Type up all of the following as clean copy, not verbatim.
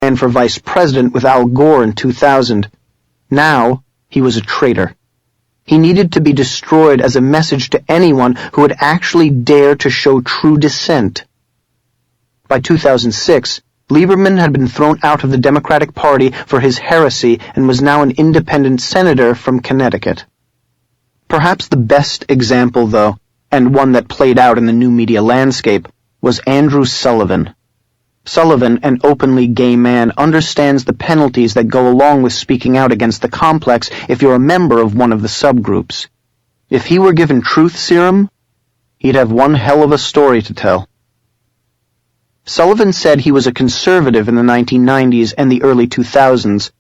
ran for vice president with Al Gore in 2000. Now, he was a traitor. He needed to be destroyed as a message to anyone who would actually dare to show true dissent. By 2006, Lieberman had been thrown out of the Democratic Party for his heresy and was now an independent senator from Connecticut. Perhaps the best example, though, and one that played out in the new media landscape, was Andrew Sullivan. Sullivan, an openly gay man, understands the penalties that go along with speaking out against the complex if you're a member of one of the subgroups. If he were given truth serum, he'd have one hell of a story to tell. Sullivan said he was a conservative in the 1990s and the early 2000s.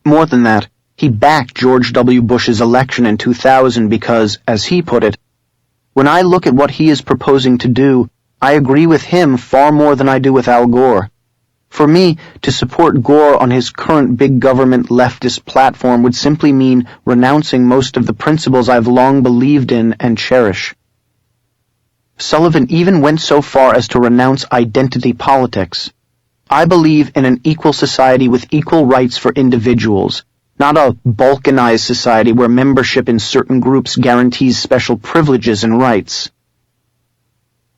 More than that, he backed George W. Bush's election in 2000 because, as he put it, "When I look at what he is proposing to do, I agree with him far more than I do with Al Gore. For me, to support Gore on his current big government leftist platform would simply mean renouncing most of the principles I've long believed in and cherish." Sullivan even went so far as to renounce identity politics. "I believe in an equal society with equal rights for individuals, not a balkanized society where membership in certain groups guarantees special privileges and rights."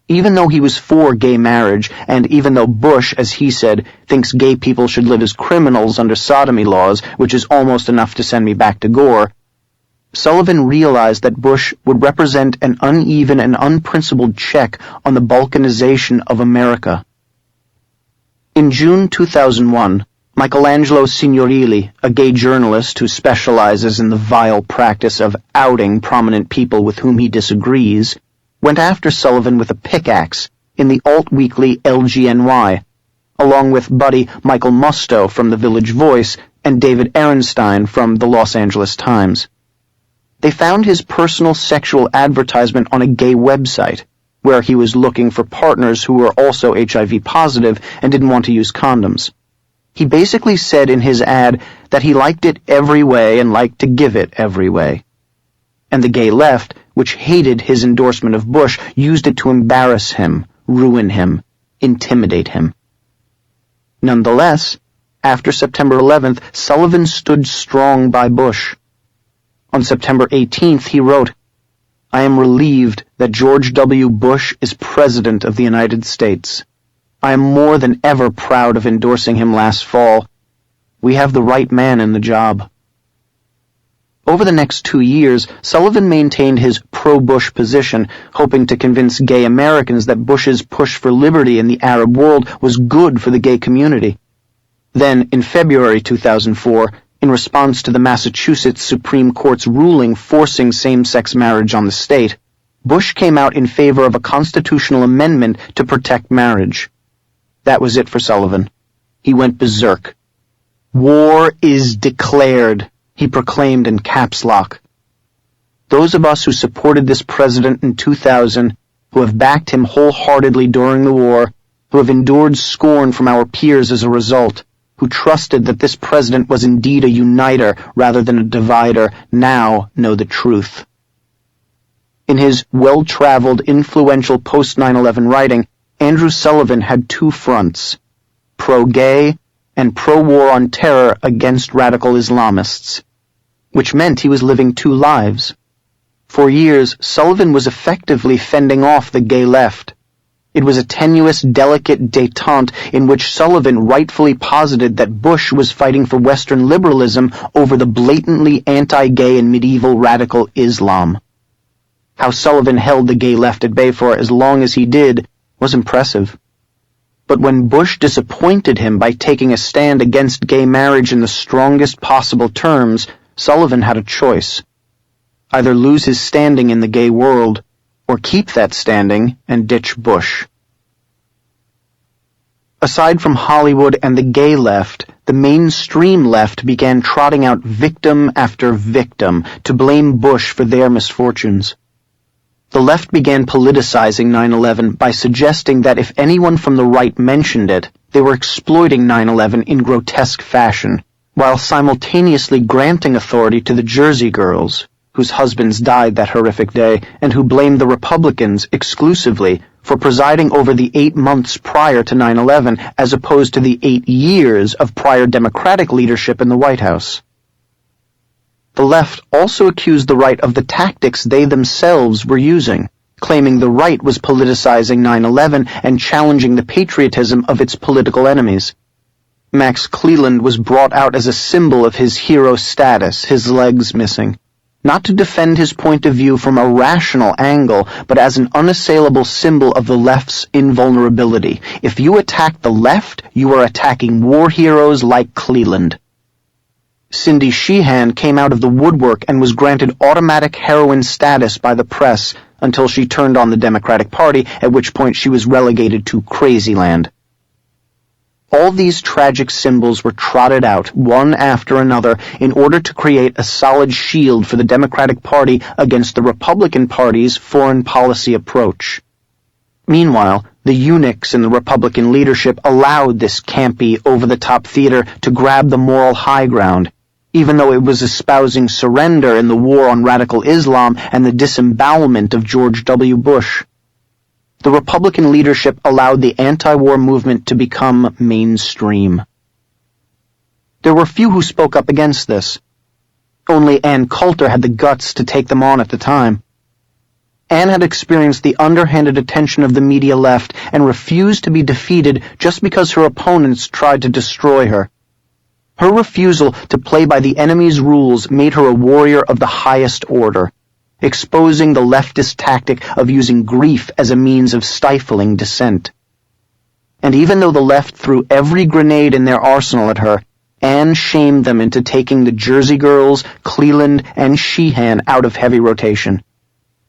Even though he was for gay marriage, and even though Bush, as he said, thinks gay people should live as criminals under sodomy laws, which is almost enough to send me back to Gore, Sullivan realized that Bush would represent an uneven and unprincipled check on the balkanization of America. In June 2001, Michelangelo Signorile, a gay journalist who specializes in the vile practice of outing prominent people with whom he disagrees, went after Sullivan with a pickaxe in the alt-weekly LGNY, along with buddy Michael Musto from the Village Voice and David Ehrenstein from the Los Angeles Times. They found his personal sexual advertisement on a gay website, where he was looking for partners who were also HIV positive and didn't want to use condoms. He basically said in his ad that he liked it every way and liked to give it every way. And the gay left, which hated his endorsement of Bush, used it to embarrass him, ruin him, intimidate him. Nonetheless, after September 11th, Sullivan stood strong by Bush. On September 18th, he wrote, "I am relieved that George W. Bush is President of the United States. I am more than ever proud of endorsing him last fall. We have the right man in the job." Over the next 2 years, Sullivan maintained his pro-Bush position, hoping to convince gay Americans that Bush's push for liberty in the Arab world was good for the gay community. Then, in February 2004, in response to the Massachusetts Supreme Court's ruling forcing same-sex marriage on the state, Bush came out in favor of a constitutional amendment to protect marriage. That was it for Sullivan. He went berserk. "War is declared," he proclaimed in caps lock. Those of us who supported this president in 2000, who have backed him wholeheartedly during the war, who have endured scorn from our peers as a result, who trusted that this president was indeed a uniter rather than a divider, now know the truth. In his well-traveled, influential post-9/11 writing, Andrew Sullivan had two fronts, pro-gay and pro-war on terror against radical Islamists, which meant he was living two lives. For years, Sullivan was effectively fending off the gay left. It was a tenuous, delicate détente in which Sullivan rightfully posited that Bush was fighting for Western liberalism over the blatantly anti-gay and medieval radical Islam. How Sullivan held the gay left at bay for as long as he did was impressive. But when Bush disappointed him by taking a stand against gay marriage in the strongest possible terms, Sullivan had a choice. Either lose his standing in the gay world, or keep that standing and ditch Bush. Aside from Hollywood and the gay left, the mainstream left began trotting out victim after victim to blame Bush for their misfortunes. The left began politicizing 9/11 by suggesting that if anyone from the right mentioned it, they were exploiting 9/11 in grotesque fashion, while simultaneously granting authority to the Jersey Girls, whose husbands died that horrific day, and who blamed the Republicans exclusively for presiding over the 8 months prior to 9/11 as opposed to the 8 years of prior Democratic leadership in the White House. The left also accused the right of the tactics they themselves were using, claiming the right was politicizing 9/11 and challenging the patriotism of its political enemies. Max Cleland was brought out as a symbol of his hero status, his legs missing, not to defend his point of view from a rational angle, but as an unassailable symbol of the left's invulnerability. If you attack the left, you are attacking war heroes like Cleland. Cindy Sheehan came out of the woodwork and was granted automatic heroine status by the press until she turned on the Democratic Party, at which point she was relegated to Crazyland. All these tragic symbols were trotted out, one after another, in order to create a solid shield for the Democratic Party against the Republican Party's foreign policy approach. Meanwhile, the eunuchs in the Republican leadership allowed this campy, over-the-top theater to grab the moral high ground, even though it was espousing surrender in the war on radical Islam and the disembowelment of George W. Bush. The Republican leadership allowed the anti-war movement to become mainstream. There were few who spoke up against this. Only Ann Coulter had the guts to take them on at the time. Ann had experienced the underhanded attention of the media left and refused to be defeated just because her opponents tried to destroy her. Her refusal to play by the enemy's rules made her a warrior of the highest order, exposing the leftist tactic of using grief as a means of stifling dissent. And even though the left threw every grenade in their arsenal at her, Ann shamed them into taking the Jersey Girls, Cleland, and Sheehan out of heavy rotation.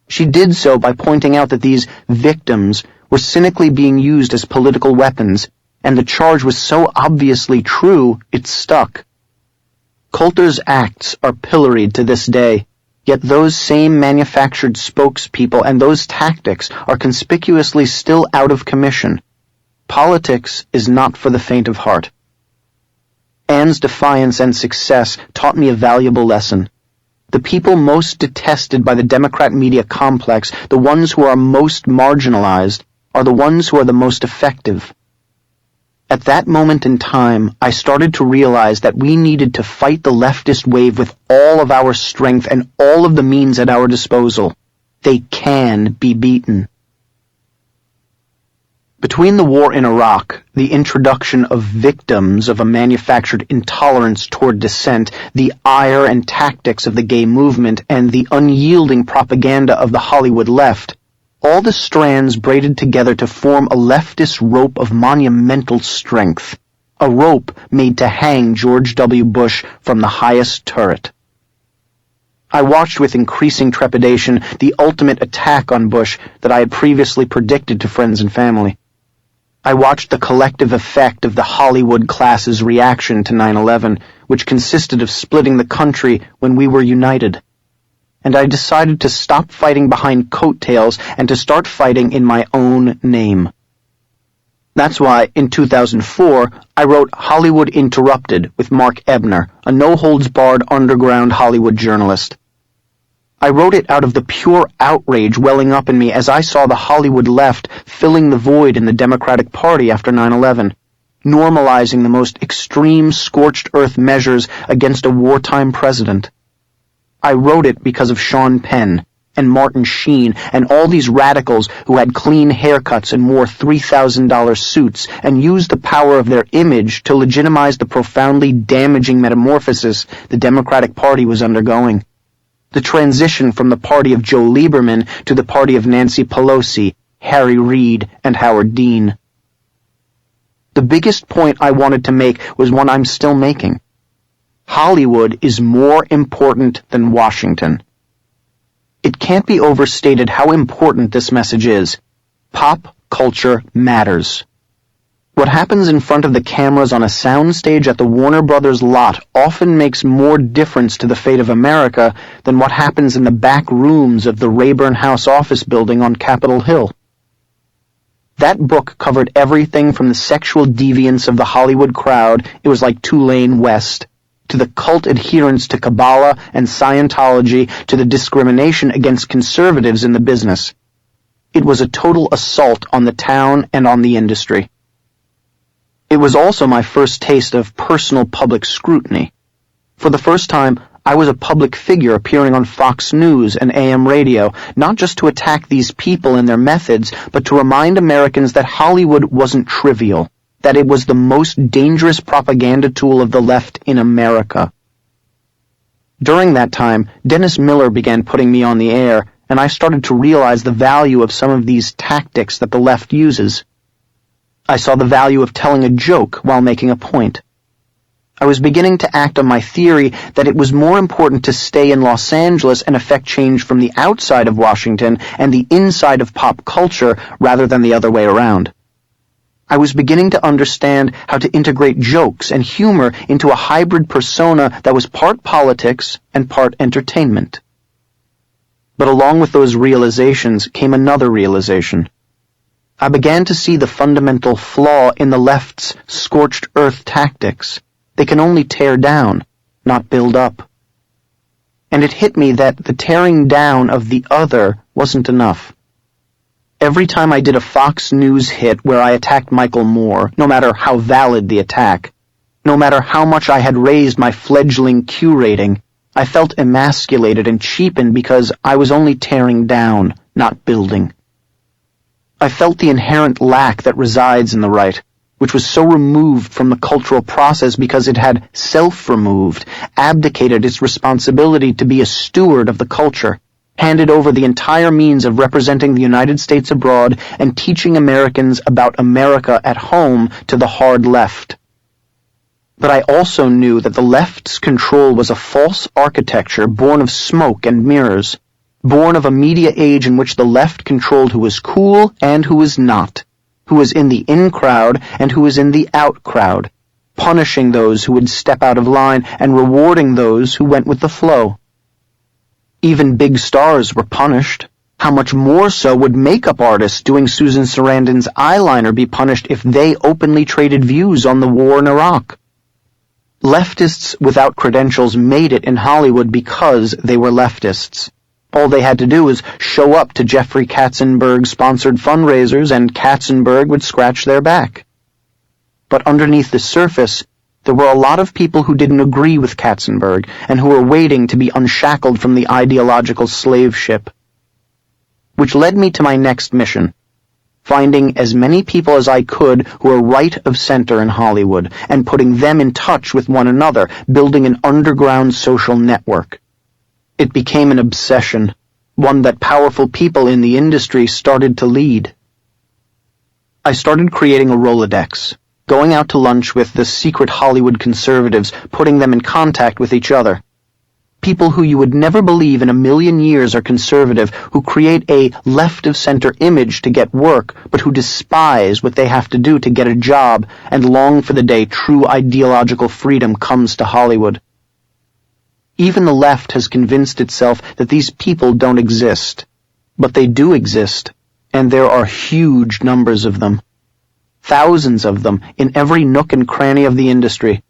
She did so by pointing out that these victims were cynically being used as political weapons, and the charge was so obviously true, it stuck. Coulter's acts are pilloried to this day, yet those same manufactured spokespeople and those tactics are conspicuously still out of commission. Politics is not for the faint of heart. Ann's defiance and success taught me a valuable lesson. The people most detested by the Democrat media complex, the ones who are most marginalized, are the ones who are the most effective. At that moment in time, I started to realize that we needed to fight the leftist wave with all of our strength and all of the means at our disposal. They can be beaten. Between the war in Iraq, the introduction of victims of a manufactured intolerance toward dissent, the ire and tactics of the gay movement, and the unyielding propaganda of the Hollywood left, all the strands braided together to form a leftist rope of monumental strength, a rope made to hang George W. Bush from the highest turret. I watched with increasing trepidation the ultimate attack on Bush that I had previously predicted to friends and family. I watched the collective effect of the Hollywood class's reaction to 9/11, which consisted of splitting the country when we were united. And I decided to stop fighting behind coattails and to start fighting in my own name. That's why, in 2004, I wrote Hollywood Interrupted with Mark Ebner, a no-holds-barred underground Hollywood journalist. I wrote it out of the pure outrage welling up in me as I saw the Hollywood left filling the void in the Democratic Party after 9/11, normalizing the most extreme scorched earth measures against a wartime president. I wrote it because of Sean Penn and Martin Sheen and all these radicals who had clean haircuts and wore $3,000 suits and used the power of their image to legitimize the profoundly damaging metamorphosis the Democratic Party was undergoing. The transition from the party of Joe Lieberman to the party of Nancy Pelosi, Harry Reid, and Howard Dean. The biggest point I wanted to make was one I'm still making. Hollywood is more important than Washington. It can't be overstated how important this message is. Pop culture matters. What happens in front of the cameras on a soundstage at the Warner Brothers lot often makes more difference to the fate of America than what happens in the back rooms of the Rayburn House office building on Capitol Hill. That book covered everything from the sexual deviance of the Hollywood crowd, it was like Tulane West, to to the cult adherence to Kabbalah and Scientology, to the discrimination against conservatives in the business. It was a total assault on the town and on the industry. It was also my first taste of personal public scrutiny. For the first time, I was a public figure appearing on Fox News and AM radio, not just to attack these people and their methods, but to remind Americans that Hollywood wasn't trivial, that it was the most dangerous propaganda tool of the left in America. During that time, Dennis Miller began putting me on the air, and I started to realize the value of some of these tactics that the left uses. I saw the value of telling a joke while making a point. I was beginning to act on my theory that it was more important to stay in Los Angeles and affect change from the outside of Washington and the inside of pop culture rather than the other way around. I was beginning to understand how to integrate jokes and humor into a hybrid persona that was part politics and part entertainment. But along with those realizations came another realization. I began to see the fundamental flaw in the left's scorched earth tactics. They can only tear down, not build up. And it hit me that the tearing down of the other wasn't enough. Every time I did a Fox News hit where I attacked Michael Moore, no matter how valid the attack, no matter how much I had raised my fledgling Q rating, I felt emasculated and cheapened because I was only tearing down, not building. I felt the inherent lack that resides in the right, which was so removed from the cultural process because it had self-removed, abdicated its responsibility to be a steward of the culture, handed over the entire means of representing the United States abroad and teaching Americans about America at home to the hard left. But I also knew that the left's control was a false architecture born of smoke and mirrors, born of a media age in which the left controlled who was cool and who was not, who was in the in crowd and who was in the out crowd, punishing those who would step out of line and rewarding those who went with the flow. Even big stars were punished. How much more so would makeup artists doing Susan Sarandon's eyeliner be punished if they openly traded views on the war in Iraq? Leftists without credentials made it in Hollywood because they were leftists. All they had to do was show up to Jeffrey Katzenberg-sponsored fundraisers and Katzenberg would scratch their back. But underneath the surface, there were a lot of people who didn't agree with Katzenberg and who were waiting to be unshackled from the ideological slave ship. Which led me to my next mission, finding as many people as I could who were right of center in Hollywood and putting them in touch with one another, building an underground social network. It became an obsession, one that powerful people in the industry started to lead. I started creating a Rolodex, going out to lunch with the secret Hollywood conservatives, putting them in contact with each other. People who you would never believe in a million years are conservative, who create a left-of-center image to get work, but who despise what they have to do to get a job and long for the day true ideological freedom comes to Hollywood. Even the left has convinced itself that these people don't exist. But they do exist, and there are huge numbers of them. Thousands of them in every nook and cranny of the industry.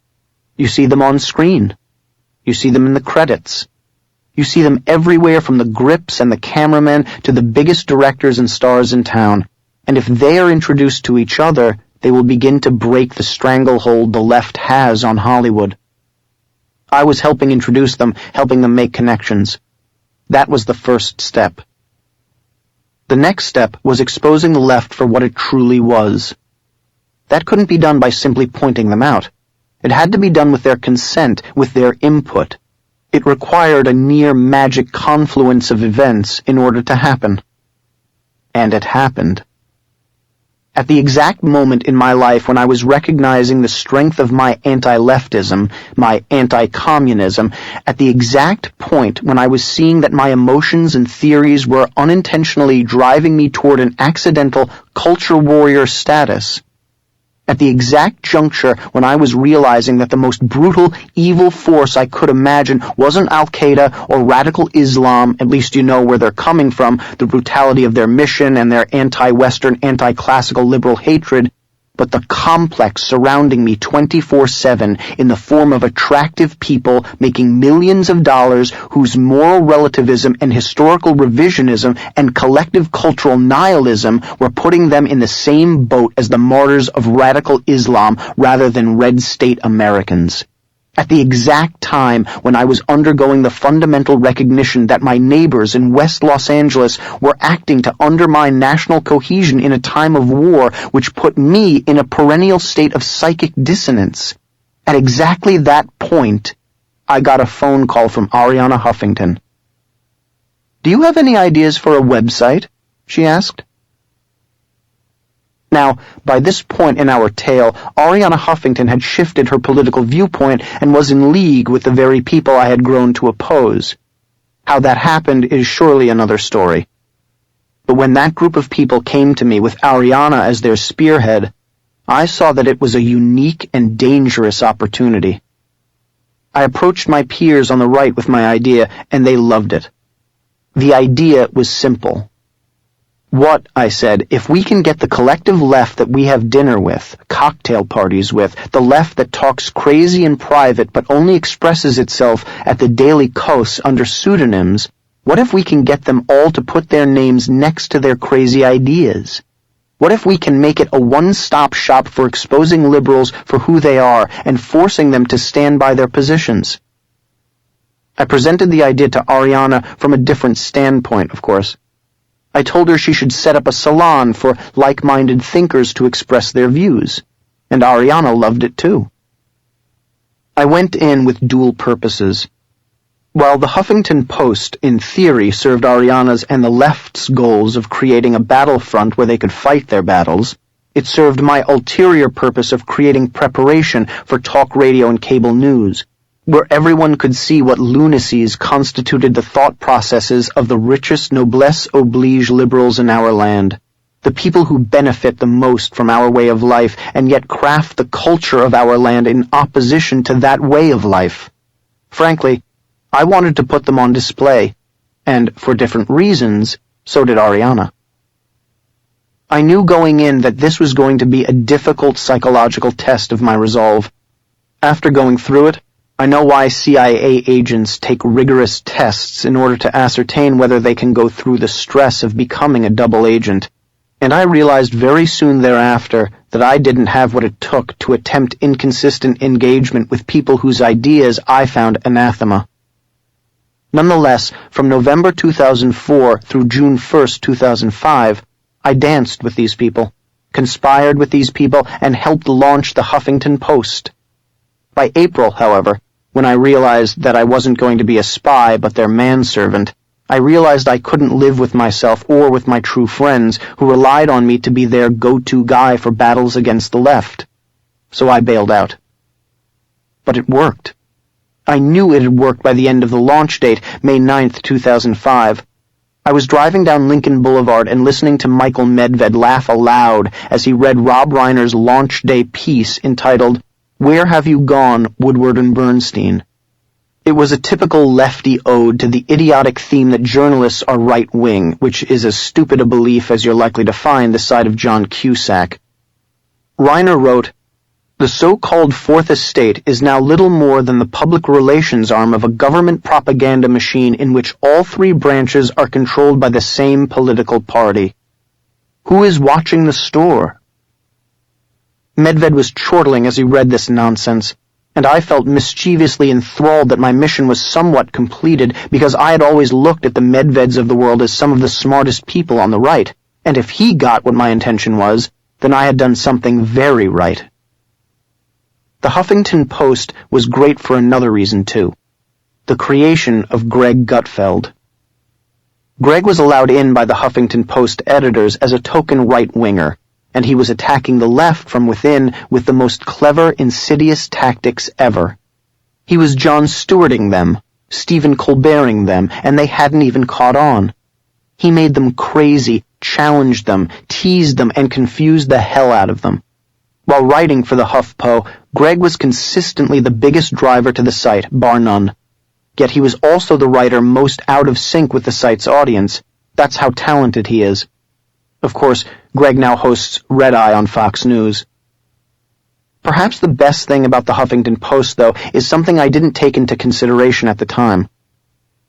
You see them on screen. You see them in the credits. You see them everywhere from the grips and the cameramen to the biggest directors and stars in town. And if they are introduced to each other, they will begin to break the stranglehold the left has on Hollywood. I was helping introduce them, helping them make connections. That was the first step. The next step was exposing the left for what it truly was. That couldn't be done by simply pointing them out. It had to be done with their consent, with their input. It required a near magic confluence of events in order to happen. And it happened. At the exact moment in my life when I was recognizing the strength of my anti-leftism, my anti-communism, at the exact point when I was seeing that my emotions and theories were unintentionally driving me toward an accidental culture warrior status, at the exact juncture when I was realizing that the most brutal, evil force I could imagine wasn't Al-Qaeda or radical Islam, at least you know where they're coming from, the brutality of their mission and their anti-Western, anti-classical liberal hatred, but the complex surrounding me 24/7 in the form of attractive people making millions of dollars whose moral relativism and historical revisionism and collective cultural nihilism were putting them in the same boat as the martyrs of radical Islam rather than red state Americans. At the exact time when I was undergoing the fundamental recognition that my neighbors in West Los Angeles were acting to undermine national cohesion in a time of war which put me in a perennial state of psychic dissonance. At exactly that point, I got a phone call from Arianna Huffington. "Do you have any ideas for a website?" she asked. Now, by this point in our tale, Arianna Huffington had shifted her political viewpoint and was in league with the very people I had grown to oppose. How that happened is surely another story. But when that group of people came to me with Arianna as their spearhead, I saw that it was a unique and dangerous opportunity. I approached my peers on the right with my idea, and they loved it. The idea was simple. What, I said, if we can get the collective left that we have dinner with, cocktail parties with, the left that talks crazy in private but only expresses itself at the Daily Kos under pseudonyms, what if we can get them all to put their names next to their crazy ideas? What if we can make it a one-stop shop for exposing liberals for who they are and forcing them to stand by their positions? I presented the idea to Arianna from a different standpoint, of course. I told her she should set up a salon for like-minded thinkers to express their views, and Arianna loved it too. I went in with dual purposes. While the Huffington Post, in theory, served Arianna's and the left's goals of creating a battlefront where they could fight their battles, it served my ulterior purpose of creating preparation for talk radio and cable news, where everyone could see what lunacies constituted the thought processes of the richest noblesse oblige liberals in our land, the people who benefit the most from our way of life and yet craft the culture of our land in opposition to that way of life. Frankly, I wanted to put them on display, and for different reasons, so did Arianna. I knew going in that this was going to be a difficult psychological test of my resolve. After going through it, I know why CIA agents take rigorous tests in order to ascertain whether they can go through the stress of becoming a double agent, and I realized very soon thereafter that I didn't have what it took to attempt inconsistent engagement with people whose ideas I found anathema. Nonetheless, from November 2004 through June 1st, 2005, I danced with these people, conspired with these people, and helped launch the Huffington Post. By April, however, when I realized that I wasn't going to be a spy but their manservant, I realized I couldn't live with myself or with my true friends who relied on me to be their go-to guy for battles against the left. So I bailed out. But it worked. I knew it had worked by the end of the launch date, May 9th, 2005. I was driving down Lincoln Boulevard and listening to Michael Medved laugh aloud as he read Rob Reiner's launch day piece entitled "Where Have You Gone, Woodward and Bernstein?" It was a typical lefty ode to the idiotic theme that journalists are right-wing, which is as stupid a belief as you're likely to find this side of John Cusack. Reiner wrote, "The so-called Fourth Estate is now little more than the public relations arm of a government propaganda machine in which all three branches are controlled by the same political party. Who is watching the store?" Medved was chortling as he read this nonsense, and I felt mischievously enthralled that my mission was somewhat completed because I had always looked at the Medveds of the world as some of the smartest people on the right, and if he got what my intention was, then I had done something very right. The Huffington Post was great for another reason, too. The creation of Greg Gutfeld. Greg was allowed in by the Huffington Post editors as a token right-winger, and he was attacking the left from within with the most clever, insidious tactics ever. He was Jon Stewarting them, Stephen Colberting them, and they hadn't even caught on. He made them crazy, challenged them, teased them, and confused the hell out of them. While writing for the HuffPo, Greg was consistently the biggest driver to the site, bar none. Yet he was also the writer most out of sync with the site's audience. That's how talented he is. Of course, Greg now hosts Red Eye on Fox News. Perhaps the best thing about the Huffington Post, though, is something I didn't take into consideration at the time.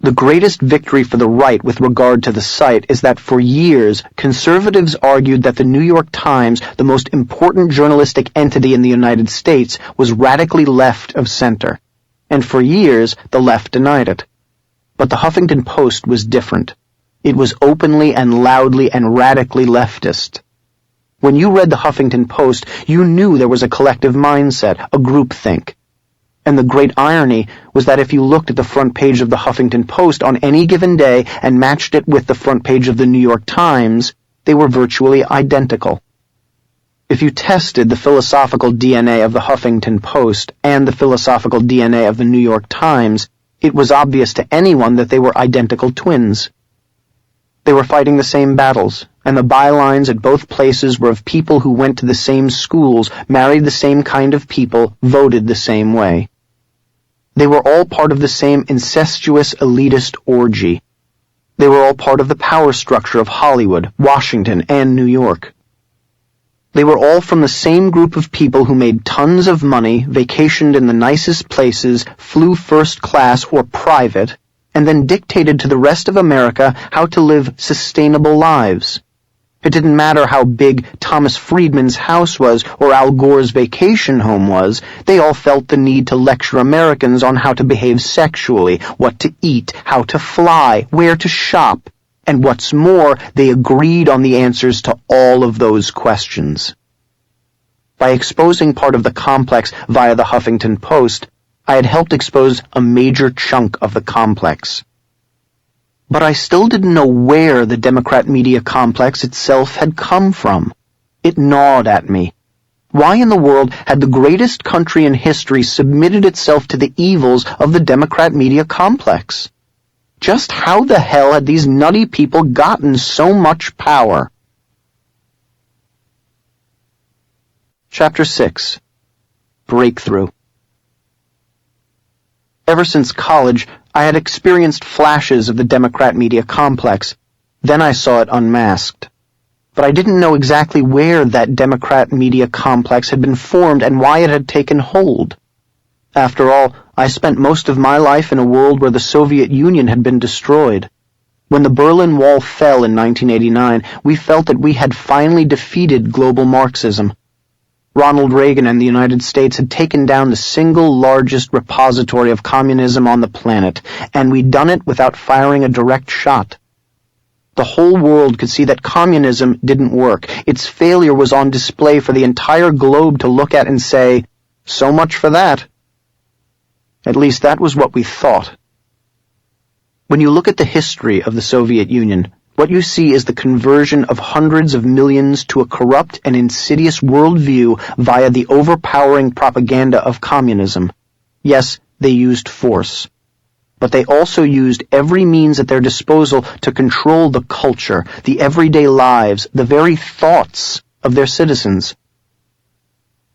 The greatest victory for the right with regard to the site is that for years, conservatives argued that the New York Times, the most important journalistic entity in the United States, was radically left of center. And for years, the left denied it. But the Huffington Post was different. It was openly and loudly and radically leftist. When you read the Huffington Post, you knew there was a collective mindset, a groupthink. And the great irony was that if you looked at the front page of the Huffington Post on any given day and matched it with the front page of the New York Times, they were virtually identical. If you tested the philosophical DNA of the Huffington Post and the philosophical DNA of the New York Times, it was obvious to anyone that they were identical twins. They were fighting the same battles, and the bylines at both places were of people who went to the same schools, married the same kind of people, voted the same way. They were all part of the same incestuous elitist orgy. They were all part of the power structure of Hollywood, Washington, and New York. They were all from the same group of people who made tons of money, vacationed in the nicest places, flew first class or private, and then dictated to the rest of America how to live sustainable lives. It didn't matter how big Thomas Friedman's house was or Al Gore's vacation home was, they all felt the need to lecture Americans on how to behave sexually, what to eat, how to fly, where to shop, and what's more, they agreed on the answers to all of those questions. By exposing part of the complex via the Huffington Post, I had helped expose a major chunk of the complex. But I still didn't know where the Democrat media complex itself had come from. It gnawed at me. Why in the world had the greatest country in history submitted itself to the evils of the Democrat media complex? Just how the hell had these nutty people gotten so much power? Chapter 6. Breakthrough. Ever since college, I had experienced flashes of the Democrat media complex. Then I saw it unmasked. But I didn't know exactly where that Democrat media complex had been formed and why it had taken hold. After all, I spent most of my life in a world where the Soviet Union had been destroyed. When the Berlin Wall fell in 1989, we felt that we had finally defeated global Marxism. Ronald Reagan and the United States had taken down the single largest repository of communism on the planet, and we'd done it without firing a direct shot. The whole world could see that communism didn't work. Its failure was on display for the entire globe to look at and say, "So much for that." At least that was what we thought. When you look at the history of the Soviet Union, what you see is the conversion of hundreds of millions to a corrupt and insidious worldview via the overpowering propaganda of communism. Yes, they used force. But they also used every means at their disposal to control the culture, the everyday lives, the very thoughts of their citizens.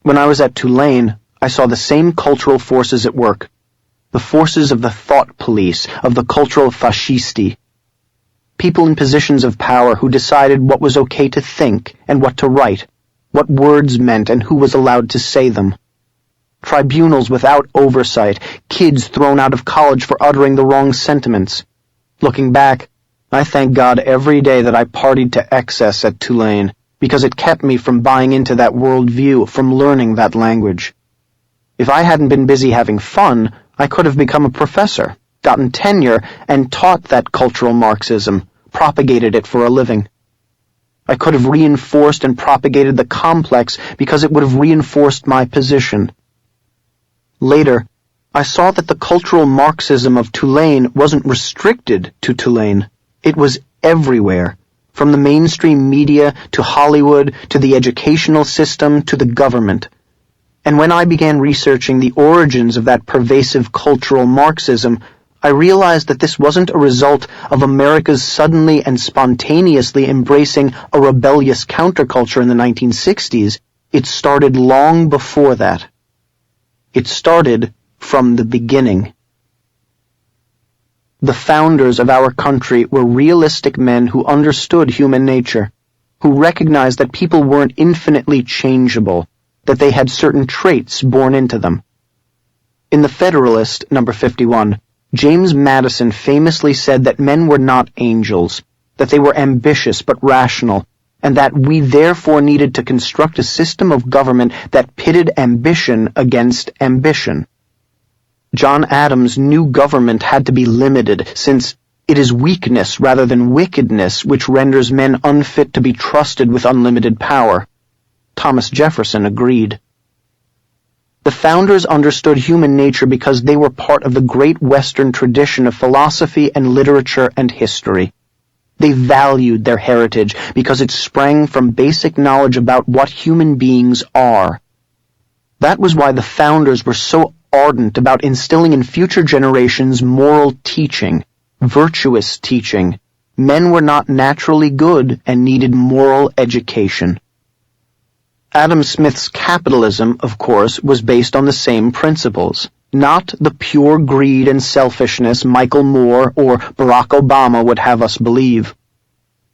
When I was at Tulane, I saw the same cultural forces at work. The forces of the thought police, of the cultural fascisti. People in positions of power who decided what was okay to think and what to write, what words meant and who was allowed to say them. Tribunals without oversight, kids thrown out of college for uttering the wrong sentiments. Looking back, I thank God every day that I partied to excess at Tulane, because it kept me from buying into that worldview, from learning that language. If I hadn't been busy having fun, I could have become a professor, gotten tenure, and taught that cultural Marxism, propagated it for a living. I could have reinforced and propagated the complex because it would have reinforced my position. Later, I saw that the cultural Marxism of Tulane wasn't restricted to Tulane. It was everywhere, from the mainstream media to Hollywood to the educational system to the government. And when I began researching the origins of that pervasive cultural Marxism, I realized that this wasn't a result of America's suddenly and spontaneously embracing a rebellious counterculture in the 1960s. It started long before that. It started from the beginning. The founders of our country were realistic men who understood human nature, who recognized that people weren't infinitely changeable, that they had certain traits born into them. In The Federalist, number 51, James Madison famously said that men were not angels, that they were ambitious but rational, and that we therefore needed to construct a system of government that pitted ambition against ambition. John Adams knew government had to be limited, since it is weakness rather than wickedness which renders men unfit to be trusted with unlimited power. Thomas Jefferson agreed. The founders understood human nature because they were part of the great Western tradition of philosophy and literature and history. They valued their heritage because it sprang from basic knowledge about what human beings are. That was why the founders were so ardent about instilling in future generations moral teaching, virtuous teaching. Men were not naturally good and needed moral education. Adam Smith's capitalism, of course, was based on the same principles, not the pure greed and selfishness Michael Moore or Barack Obama would have us believe.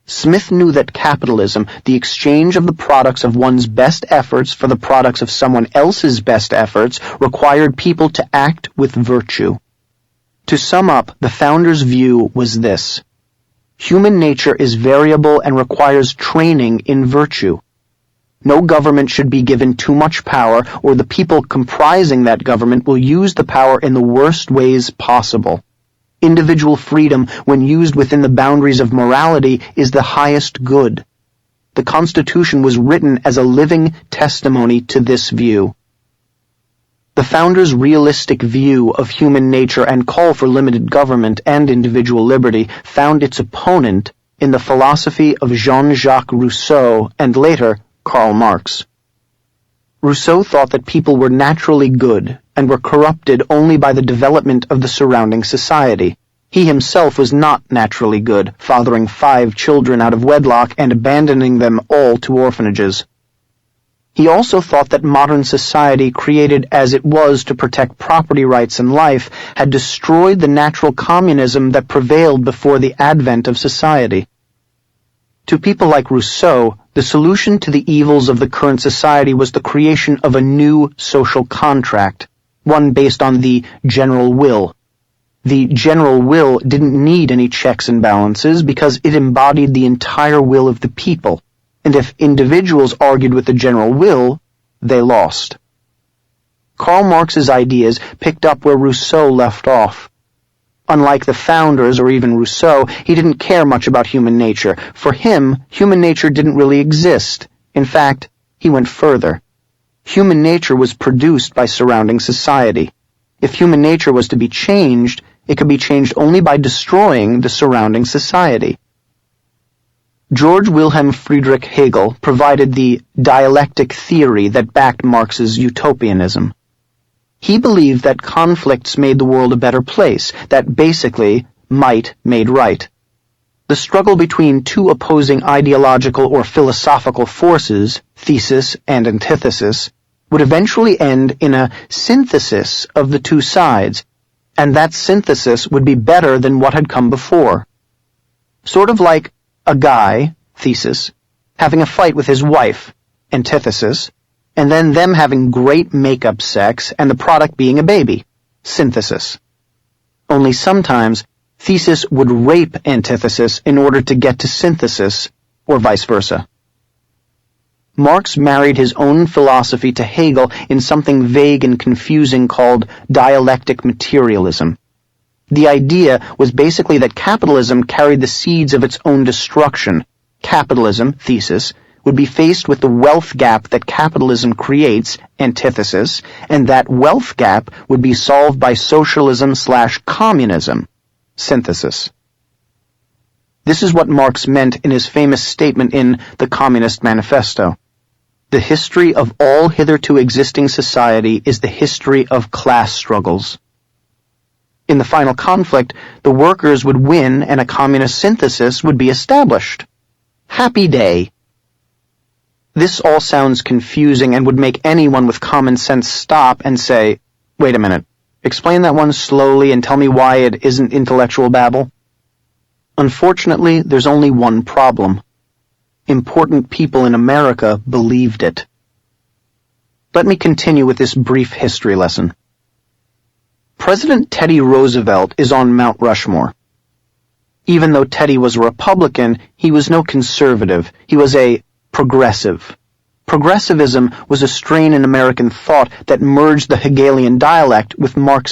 Smith knew that capitalism, the exchange of the products of one's best efforts for the products of someone else's best efforts, required people to act with virtue. To sum up, the founders' view was this: human nature is variable and requires training in virtue. No government should be given too much power, or the people comprising that government will use the power in the worst ways possible. Individual freedom, when used within the boundaries of morality, is the highest good. The Constitution was written as a living testimony to this view. The founders' realistic view of human nature and call for limited government and individual liberty found its opponent in the philosophy of Jean-Jacques Rousseau and later Karl Marx. Rousseau thought that people were naturally good and were corrupted only by the development of the surrounding society. He himself was not naturally good, fathering 5 children out of wedlock and abandoning them all to orphanages. He also thought that modern society, created as it was to protect property rights and life, had destroyed the natural communism that prevailed before the advent of society. To people like Rousseau, the solution to the evils of the current society was the creation of a new social contract, one based on the general will. The general will didn't need any checks and balances because it embodied the entire will of the people, and if individuals argued with the general will, they lost. Karl Marx's ideas picked up where Rousseau left off. Unlike the founders or even Rousseau, he didn't care much about human nature. For him, human nature didn't really exist. In fact, he went further. Human nature was produced by surrounding society. If human nature was to be changed, it could be changed only by destroying the surrounding society. George Wilhelm Friedrich Hegel provided the dialectic theory that backed Marx's utopianism. He believed that conflicts made the world a better place, that basically, might made right. The struggle between two opposing ideological or philosophical forces, thesis and antithesis, would eventually end in a synthesis of the two sides, and that synthesis would be better than what had come before. Sort of like a guy, thesis, having a fight with his wife, antithesis, and then them having great make-up sex and the product being a baby, synthesis. Only sometimes, thesis would rape antithesis in order to get to synthesis, or vice versa. Marx married his own philosophy to Hegel in something vague and confusing called dialectic materialism. The idea was basically that capitalism carried the seeds of its own destruction. Capitalism, thesis, would be faced with the wealth gap that capitalism creates, antithesis, and that wealth gap would be solved by socialism/communism, synthesis. This is what Marx meant in his famous statement in the Communist Manifesto. The history of all hitherto existing society is the history of class struggles. In the final conflict, the workers would win and a communist synthesis would be established. Happy day. This all sounds confusing and would make anyone with common sense stop and say, wait a minute, explain that one slowly and tell me why it isn't intellectual babble. Unfortunately, there's only one problem. Important people in America believed it. Let me continue with this brief history lesson. President Teddy Roosevelt is on Mount Rushmore. Even though Teddy was a Republican, he was no conservative. He was a progressive. Progressivism was a strain in American thought that merged the Hegelian dialect with Marxism.